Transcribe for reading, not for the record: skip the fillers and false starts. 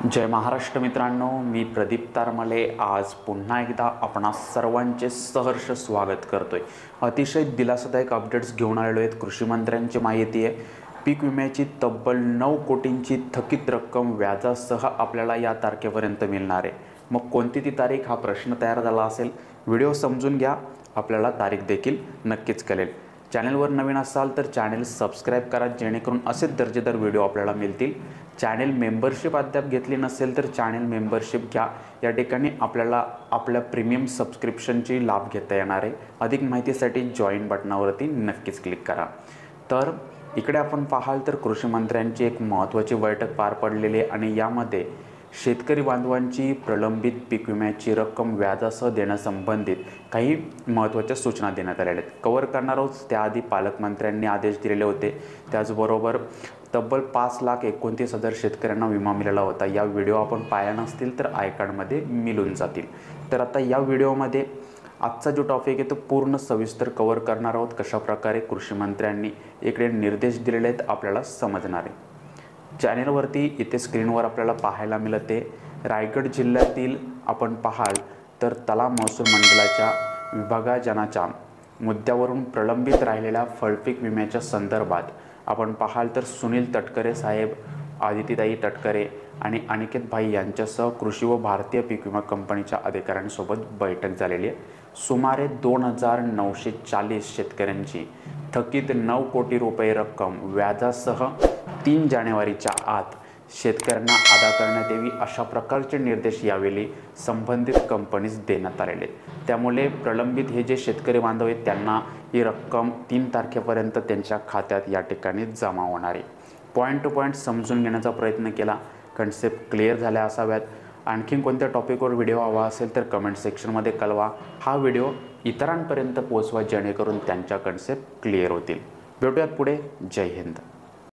जय महाराष्ट्र मित्रांनो, मी प्रदीप तारमले आज पुन्हा एकदा आपणा सर्वांचे सहर्ष स्वागत करतोय। अतिशय दिलासादायक अपडेट्स घेऊन आलेलो आहेत। कृषी मंत्र्यांची माहिती आहे, पीक विम्याची तब्बल 9 कोटींची थकीत रक्कम व्याजासह आपल्याला या तारखेपर्यंत मिळणार आहे। मग कोणती ती तारीख हा प्रश्न तयार झाला असेल। व्हिडिओ समजून घ्या, आपल्याला तारीख देखील नक्कीच कळेल। चॅनलवर नवीन असाल तर चॅनल सबस्क्राइब करा, जेणेकरून असे दर्जेदार व्हिडिओ आपल्याला मिळतील। चॅनल मेंबरशिप अद्याप घेतली नसेल तर चॅनल मेंबरशिप घ्या। या ठिकाणी आपल्याला आपल्या प्रीमियम सबस्क्रिप्शनची लाभ घेता येणार आहे। अधिक माहितीसाठी जॉइन बटनावरती नक्कीच क्लिक करा। तर इकडे आपण पाहाल तर कृषी मंत्र्यांची एक महत्त्वाची बैठक पार पडलेली आहे आणि यामध्ये शेतकरी बांधवांची प्रलंबित पीक विम्याची रक्कम व्याजासह देण्यासंबंधित काही महत्त्वाच्या सूचना देण्यात आलेल्या आहेत। कव्हर करणार आहोत। त्याआधी पालकमंत्र्यांनी आदेश दिलेले होते। त्याचबरोबर तब्बल 5,29,000 शेतकऱ्यांना विमा मिळाला होता। या व्हिडिओ आपण पाहिला नसतील तर आय कार्डमध्ये मिळून जातील। तर आता या व्हिडिओमध्ये आजचा जो टॉपिक आहे तो पूर्ण सविस्तर कव्हर करणार आहोत। कशा प्रकारे कृषी मंत्र्यांनी इकडे निर्देश दिलेले आहेत आपल्याला समजणार आहे। चॅनलवरती इथे स्क्रीनवर आपल्याला पाहायला मिळते, रायगड जिल्ह्यातील आपण पाहाल तर तलाव महसूल मंडळाच्या विभागजनाच्या मुद्द्यावरून प्रलंबित राहिलेल्या फळपीक विम्याच्या संदर्भात आपण पाहाल तर सुनील तटकरे साहेब, आदितीताई तटकरे आणि अनिकेत भाई यांच्यासह कृषी व भारतीय पीक विमा कंपनीच्या अधिकाऱ्यांसोबत बैठक झालेली आहे। सुमारे 2,940 शेतकऱ्यांची थकीत 9 कोटी रुपये रक्कम व्याजासह 3 जानेवारीच्या आत शेतकऱ्यांना अदा करण्यात यावी, अशा प्रकारचे निर्देश यावेळी संबंधित कंपनीस देण्यात आलेले। त्यामुळे प्रलंबित हे जे शेतकरी बांधव आहेत त्यांना ही रक्कम 3 तारखेपर्यंत त्यांच्या खात्यात या ठिकाणी जमा होणार आहे। पॉईंट टू पॉईंट समजून घेण्याचा प्रयत्न केला, कन्सेप्ट क्लिअर झाल्या असाव्यात। आणखीन कोणत्या टॉपिकवर व्हिडिओ हवा असेल तर कमेंट सेक्शनमध्ये कळवा। हा व्हिडिओ इतरांपर्यंत पोहोचवा, जेणेकरून त्यांच्या कन्सेप्ट क्लिअर होतील। भेटूयात पुढे। जय हिंद।